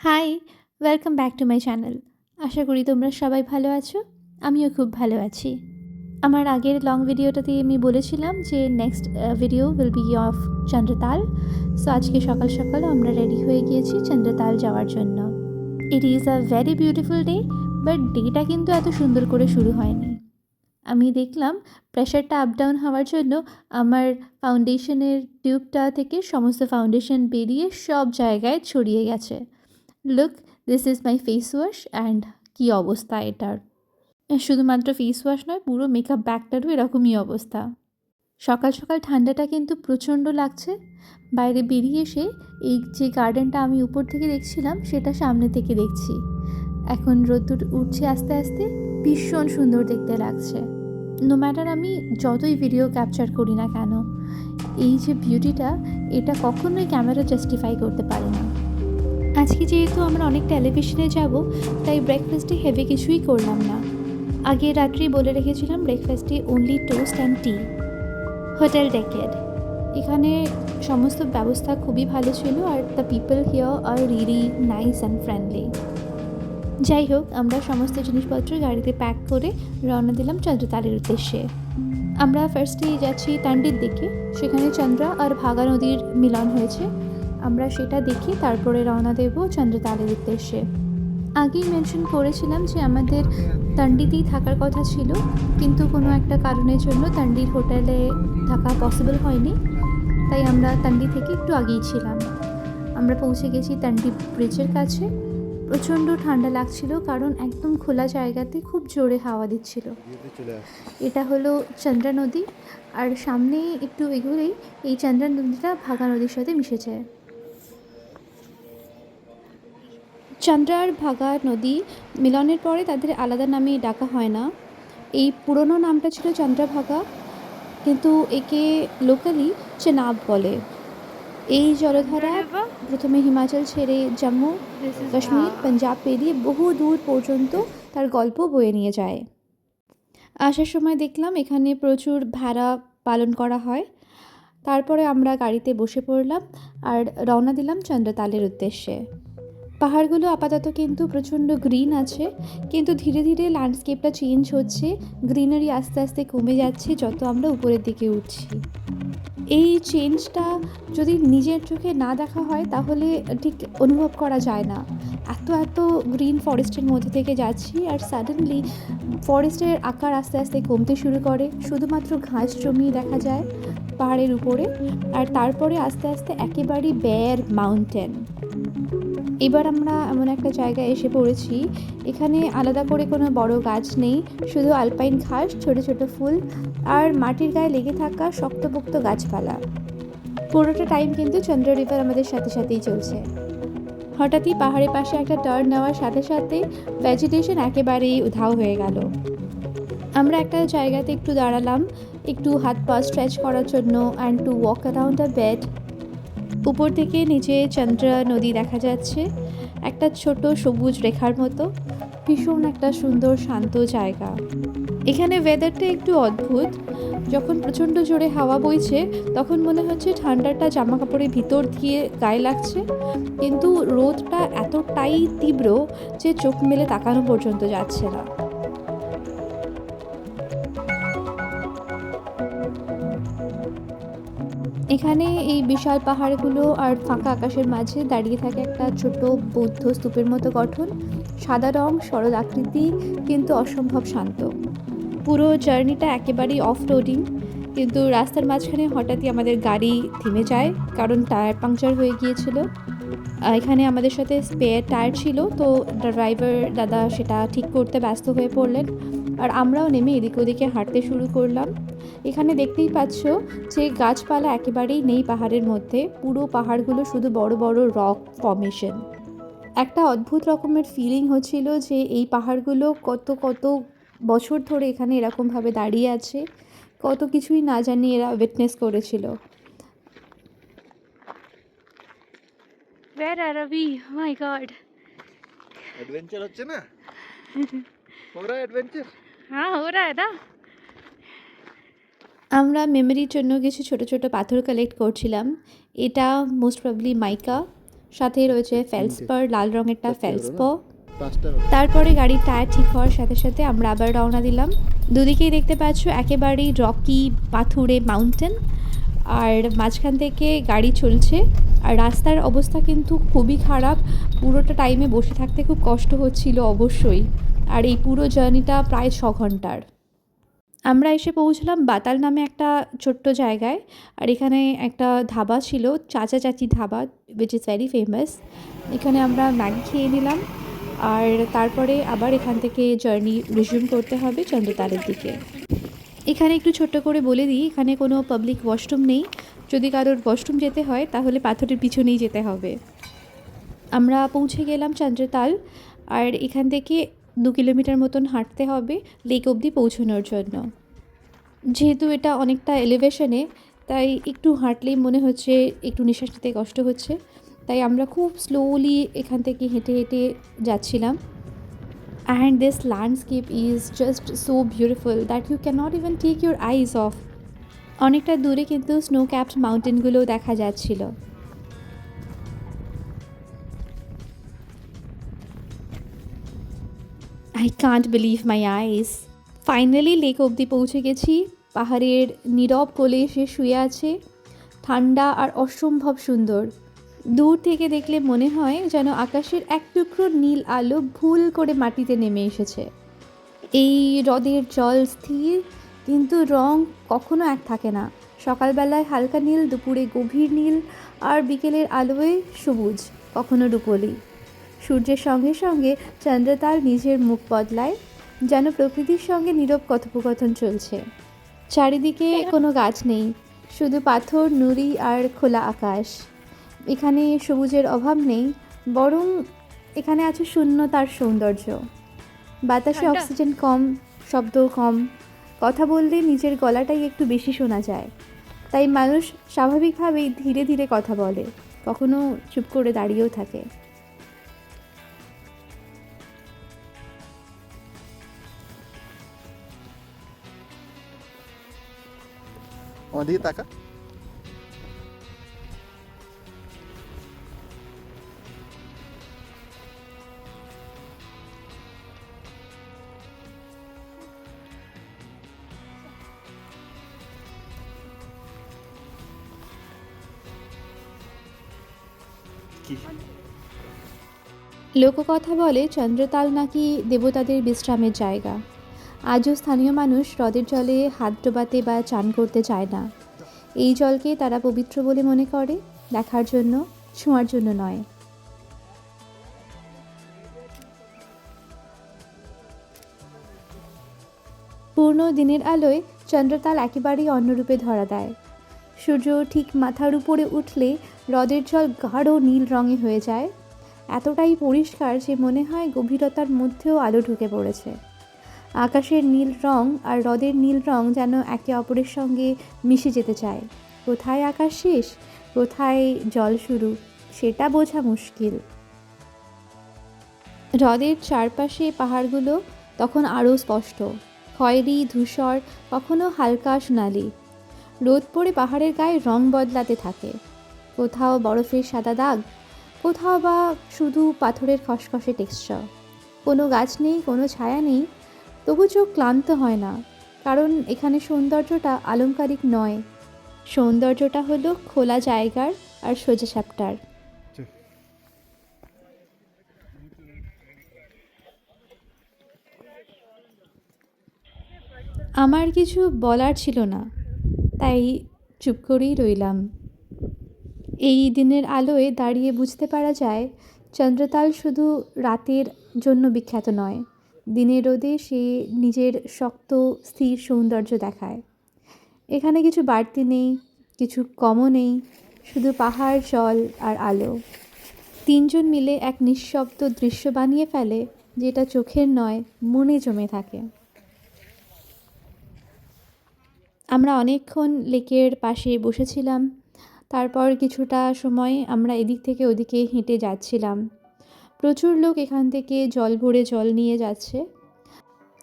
High, welcome back to my channel. আশা করি তোমরা সবাই ভালো আছো। আমিও খুব ভালো আছি। আমার আগের লং ভিডিওটাতে আমি বলেছিলাম যে next video will be of Chandratal. So আজকে সকাল সকাল আমরা রেডি হয়ে গিয়েছি চন্দ্রতাল যাওয়ার জন্য। It is a very beautiful day, but data কিন্তু এত সুন্দর করে শুরু হয়নি। আমি দেখলাম প্রেশারটা আপ ডাউন হওয়ার জন্য আমার ফাউন্ডেশনের টিউবটা থেকে সমস্ত ফাউন্ডেশন বেরিয়ে সব জায়গায় ছড়িয়ে গেছে। Look, this is my face wash and কী অবস্থা এটার। শুধুমাত্র ফেস ওয়াশ নয়, পুরো মেকআপ ব্যাগটারও এরকমই অবস্থা। সকাল সকাল ঠান্ডাটা কিন্তু প্রচণ্ড লাগছে। বাইরে বেরিয়ে এসে এই যে গার্ডেনটা আমি উপর থেকে দেখছিলাম সেটা সামনে থেকে দেখছি। এখন রোদ্দুর উঠছে আস্তে আস্তে, ভীষণ সুন্দর দেখতে লাগছে। নো ম্যাটার আমি যতই ভিডিও ক্যাপচার করি না কেন, এই যে বিউটিটা, এটা কখনোই ক্যামেরা জাস্টিফাই করতে পারে না। আজকে যেহেতু আমরা অনেক টেলিভিশনে যাব, তাই ব্রেকফাস্টে হেভি কিছুই করলাম না। আগে রাত্রেই বলে রেখেছিলাম ব্রেকফাস্টে only toast and T. Hotel decade, এখানে সমস্ত ব্যবস্থা খুবই ভালো ছিল, are the people here are really nice and friendly. যাই হোক, আমরা সমস্ত জিনিসপত্র গাড়িতে প্যাক করে রওনা দিলাম চন্দ্রতালের উদ্দেশ্যে। আমরা ফার্স্টেই যাচ্ছি তান্ডির দিকে, সেখানে চন্দ্রা আর ভাগা নদীর মিলন হয়েছে। আমরা সেটা দেখি তারপরে রওনা দেব চন্দ্রতালের উদ্দেশ্যে। আগেই মেনশন করেছিলাম যে আমাদের তান্ডিতেই থাকার কথা ছিল, কিন্তু কোনো একটা কারণের জন্য তান্ডির হোটেলে থাকা পসিবল হয়নি, তাই আমরা তান্ডি থেকে একটু আগেই ছিলাম। আমরা পৌঁছে গেছি তান্ডি ব্রিজের কাছে। প্রচণ্ড ঠান্ডা লাগছিল, কারণ একদম খোলা জায়গাতে খুব জোরে হাওয়া দিচ্ছিল। এটা হলো চন্দ্রা নদী, আর সামনে একটু এগোলেই এই চন্দ্রা নদীটা ভাগা নদীর সাথে মিশে যায়। চন্দ্রা আর ভাগা নদী মিলনের পরে তাদের আলাদা নামে ডাকা হয় না। এই পুরনো নামটা ছিল চন্দ্রভাগা, কিন্তু একে লোকালি চেনাব বলে। এই জলধারা প্রথমে হিমাচল ছেড়ে জম্মু, কাশ্মীর, পাঞ্জাব পেরিয়ে বহু দূর পর্যন্ত তার গল্প বয়ে নিয়ে যায়। আসার সময় দেখলাম এখানে প্রচুর ভেড়া পালন করা হয়। তারপরে আমরা গাড়িতে বসে পড়লাম আর রওনা দিলাম চন্দ্রতালের উদ্দেশ্যে। পাহাড়গুলো আপাতত কিন্তু প্রচণ্ড গ্রিন আছে, কিন্তু ধীরে ধীরে ল্যান্ডস্কেপটা চেঞ্জ হচ্ছে, গ্রিনারি আস্তে আস্তে কমে যাচ্ছে যত আমরা উপরের দিকে উঠছি। এই চেঞ্জটা যদি নিজের চোখে না দেখা হয় তাহলে ঠিক অনুভব করা যায় না। এত এত গ্রিন ফরেস্টের মধ্যে থেকে যাচ্ছি, আর সাডেনলি ফরেস্টের আকার আস্তে আস্তে কমতে শুরু করে, শুধুমাত্র ঘাস জমি দেখা যায় পাহাড়ের উপরে, আর তারপরে আস্তে আস্তে একেবারেই বেয়ার মাউন্টেন। এবার আমরা এমন একটা জায়গায় এসে পড়েছি, এখানে আলাদা করে কোনো বড় গাছ নেই, শুধু আলপাইন ঘাস, ছোট ছোট ফুল আর মাটির গায়ে লেগে থাকা শক্তপোক্ত গাছপালা। পুরোটা টাইম কিন্তু চন্দ্র রিভার আমাদের সাথে সাথেই চলছে। হঠাৎই পাহাড়ের পাশে একটা টার্ন নেওয়ার সাথে সাথে ভেজিটেশন একেবারেই উধাও হয়ে গেল। আমরা একটা জায়গাতে একটু দাঁড়ালাম, একটু হাত পা স্ট্রেচ করার জন্য, and to walk around a bed. উপর থেকে নিচে চন্দ্রা নদী দেখা যাচ্ছে, একটা ছোট সবুজ রেখার মতো। ভীষণ একটা সুন্দর শান্ত জায়গা। এখানে ওয়েদারটা একটু অদ্ভুত। যখন প্রচণ্ড জোরে হাওয়া বইছে তখন মনে হচ্ছে ঠান্ডাটা জামা কাপড়ের ভিতর দিয়ে গায়ে লাগছে, কিন্তু রোদটা এতটাই তীব্র যে চোখ মেলে তাকানো পর্যন্ত যাচ্ছে না। এখানে এই বিশাল পাহাড়গুলো আর ফাঁকা আকাশের মাঝে দাঁড়িয়ে থাকে একটা ছোট বৌদ্ধ স্তূপের মতো গঠন। সাদা রং, সরল আকৃতি, কিন্তু অসম্ভব শান্ত। পুরো জার্নিটা একেবারেই অফ রোডিং, কিন্তু রাস্তার মাঝখানে হঠাৎই আমাদের গাড়ি থেমে যায়, কারণ টায়ার পাংচার হয়ে গিয়েছিল। এখানে আমাদের সাথে স্পেয়ার টায়ার ছিল, তো ড্রাইভার দাদা সেটা ঠিক করতে ব্যস্ত হয়ে পড়লেন, আর আমরাও নেমে এদিক ওদিকে হাঁটতে শুরু করলাম। এখানে দেখতেই পাচ্ছ যে গাছপালা একেবারেই নেই পাহাড়ের মধ্যে, পুরো পাহাড়গুলো শুধু বড় বড় রক ফর্মেশন। একটা অদ্ভুত রকমের ফিলিং হচ্ছিল যে এই পাহাড়গুলো কত কত বছর ধরে এখানে এরকমভাবে দাঁড়িয়ে আছে, কত কিছুই না জানি এরা উইটনেস করেছিল। Where are we? Oh my God. Adventure হচ্ছে না हो रहा है एडवेंचर हाँ हो रहा है ना. আমরা মেমোরির জন্য কিছু ছোট ছোট পাথর কালেক্ট করছিলাম। এটা মোস্ট প্রবলি মাইকা, সাথে রয়েছে ফেলস্পার, লাল রঙেরটা ফেলস্প। পাঁচটা তারপরে গাড়ির টায়ার ঠিক হওয়ার সাথে সাথে আমরা আবার রওনা দিলাম। দুদিকেই দেখতে পাচ্ছ একেবারেই রকি পাথুরে মাউন্টেন, আর মাঝখান থেকে গাড়ি চলছে। আর রাস্তার অবস্থা কিন্তু খুবই খারাপ, পুরোটা টাইমে বসে থাকতে খুব কষ্ট হচ্ছিল অবশ্যই। আর এই পুরো জার্নিটা প্রায় 6 ঘন্টার। আমরা এসে পৌঁছলাম বাতাল নামে একটা ছোট্ট জায়গায়, আর এখানে একটা ধাবা ছিল, চাচা চাচি dhaba, which is very famous. এখানে আমরা ম্যাগি খেয়ে নিলাম, আর তারপরে আবার এখান থেকে জার্নি রিজিউম করতে হবে চন্দ্রতালের দিকে। এখানে একটু ছোট্ট করে বলে দিই, এখানে কোনো পাবলিক ওয়াশরুম নেই। যদি কারোর ওয়াশরুম যেতে হয় তাহলে পাথরের পিছনেই যেতে হবে। আমরা পৌঁছে গেলাম চন্দ্রতাল, আর এখান থেকে 2 কিলোমিটার মতন হাঁটতে হবে লেক অবধি পৌঁছানোর জন্য। যেহেতু এটা অনেকটা এলিভেশনে, তাই একটু হাঁটলেই মনে হচ্ছে একটু নিঃশ্বাস নিতে কষ্ট হচ্ছে, তাই আমরা খুব স্লোলি এখান থেকে হেঁটে হেঁটে যাচ্ছিলাম। And this landscape is just so beautiful that you cannot even take your eyes off. অনেকটা দূরে কিন্তু স্নো ক্যাপড মাউন্টেনগুলোও দেখা যাচ্ছিল। I can't believe my eyes. Finally lake অবধি পৌঁছে গেছি। পাহাড়ের নীরব কোলে এসে শুয়ে আছে, ঠান্ডা আর অসম্ভব সুন্দর। দূর থেকে দেখলে মনে হয় যেন আকাশের এক টুকরো নীল আলো ভুল করে মাটিতে নেমে এসেছে। এই হ্রদের জল স্থির, কিন্তু রং কখনো এক থাকে না। সকালবেলায় হালকা নীল, দুপুরে গভীর নীল, আর বিকেলের আলোয় সবুজ, কখনো রূপলি। সূর্যের সঙ্গে সঙ্গে চন্দ্রতাল নিজের মুখ বদলায়, যেন প্রকৃতির সঙ্গে নীরব কথোপকথন চলছে। চারিদিকে কোনো গাছ নেই, শুধু পাথর, নুড়ি আর খোলা আকাশ। এখানে সবুজের অভাব নেই, বরং এখানে আছে শূন্যতার সৌন্দর্য। বাতাসে অক্সিজেন কম, শব্দ কম, কথা বললে নিজের গলাটাই একটু বেশি শোনা যায়। তাই মানুষ স্বাভাবিকভাবেই ধীরে ধীরে কথা বলে, কখনো চুপ করে দাঁড়িয়েও থাকে। আমার দিকে তাকা। কি লোককথা বলে চন্দ্রতাল নাকি দেবতাদের বিশ্রামের জায়গা। আজও স্থানীয় মানুষ হ্রদের জলে হাত ডোবাতে বা চান করতে চায় না। এই জলকে তারা পবিত্র বলে মনে করে, দেখার জন্য, ছোঁয়ার জন্য নয়। পূর্ণ দিনের আলোয় চন্দ্রতাল একেবারেই অন্যরূপে ধরা দেয়। সূর্য ঠিক মাথার উপরে উঠলে হ্রদের জল গাঢ় নীল রঙে হয়ে যায়, এতটাই পরিষ্কার যে মনে হয় গভীরতার মধ্যেও আলো ঢুকে পড়েছে। আকাশের নীল রং আর হ্রদের নীল রং যেন একে অপরের সঙ্গে মিশে যেতে চায়। কোথায় আকাশ শেষ, কোথায় জল শুরু, সেটা বোঝা মুশকিল। হ্রদের চারপাশে পাহাড়গুলো তখন আরও স্পষ্ট, খয়েরি, ধূসর, কখনো হালকা সোনালি। রোদ পড়ে পাহাড়ের গায়ে রং বদলাতে থাকে, কোথাও বরফের সাদা দাগ, কোথাও বা শুধু পাথরের খসখসে টেক্সচার। কোনো গাছ নেই, কোনো ছায়া নেই, তবু চোখ ক্লান্ত হয় না, কারণ এখানে সৌন্দর্যটা আলংকারিক নয়, সৌন্দর্যটা হলো খোলা জায়গার আর সোজা চ্যাপ্টার। আমার কিছু বলার ছিল না, তাই চুপ করেই রইলাম। এই দিনের আলোয় দাঁড়িয়ে বুঝতে পারা যায় চন্দ্রতাল শুধু রাতের জন্য বিখ্যাত নয়, দিনের রোদে সে নিজের শক্ত স্থির সৌন্দর্য দেখায়। এখানে কিছু বাড়তি নেই, কিছু কমও নেই, শুধু পাহাড়, জল আর আলো। তিনজন মিলে এক নিঃশব্দ দৃশ্য বানিয়ে ফেলে, যেটা চোখের নয়, মনে জমে থাকে। আমরা অনেকক্ষণ লেকের পাশে বসেছিলাম, তারপর কিছুটা সময় আমরা এদিক থেকে ওদিকে হেঁটে যাচ্ছিলাম। প্রচুর লোক এখান থেকে জল ভরে জল নিয়ে যাচ্ছে।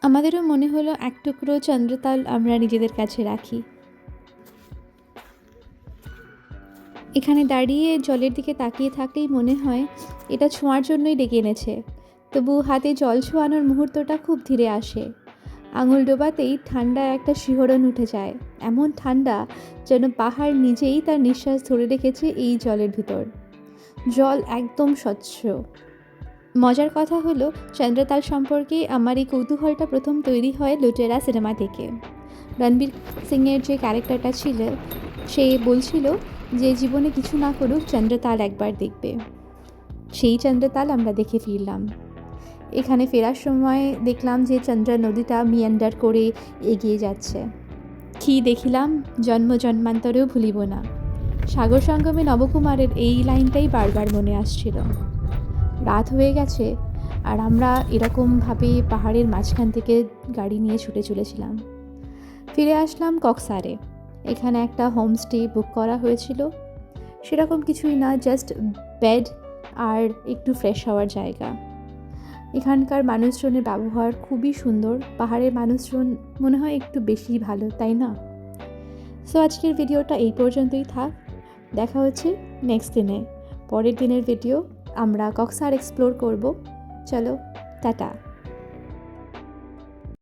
আমাদেরও মনে হলো এক টুকরো চন্দ্রতাল আমরা নিজেদের কাছে রাখি। এখানে দাঁড়িয়ে জলের দিকে তাকিয়ে থাকলেই মনে হয় এটা ছোঁয়ার জন্যই ডেকে এনেছে। তবু হাতে জল ছোঁয়ানোর মুহূর্তটা খুব ধীরে আসে। আঙুল ডোবাতেই ঠান্ডা একটা শিহরণ উঠে যায়, এমন ঠান্ডা যেন পাহাড় নিজেই তার নিঃশ্বাস ধরে রেখেছে এই জলের ভিতর। জল একদম স্বচ্ছ। মজার কথা হলো, চন্দ্রতাল সম্পর্কে আমার এই কৌতূহলটা প্রথম তৈরি হয় লুটেরা সিনেমা থেকে। রণবীর সিংয়ের যে ক্যারেক্টারটা ছিল, সে বলছিল যে জীবনে কিছু না করুক চন্দ্রতাল একবার দেখবে। সেই চন্দ্রতাল আমরা দেখে ফিরলাম। এখানে ফেরার সময় দেখলাম যে চন্দ্রা নদীটা মিয়ান্ডার করে এগিয়ে যাচ্ছে। কি দেখিলাম জন্ম জন্মান্তরেও ভুলিব না। সাগর সঙ্গমে নবকুমারের এই লাইনটাই বারবার মনে আসছিল। রাত হয়ে গেছে আর আমরা এরকমভাবে পাহাড়ের মাঝখান থেকে গাড়ি নিয়ে ছুটে চলেছিলাম। ফিরে আসলাম কক্সারে। এখানে একটা হোমস্টে বুক করা হয়েছিল। সেরকম কিছুই না, জাস্ট বেড আর একটু ফ্রেশ হওয়ার জায়গা। এখানকার মানুষজনের ব্যবহার খুবই সুন্দর। পাহাড়ের মানুষজন মনে হয় একটু বেশি ভালো, তাই না? সো আজকের ভিডিওটা এই পর্যন্তই থাক। দেখা হচ্ছে নেক্সট দিনে। পরের দিনের ভিডিও আমরা কক্সার এক্সপ্লোর করব। চলো, টাটা।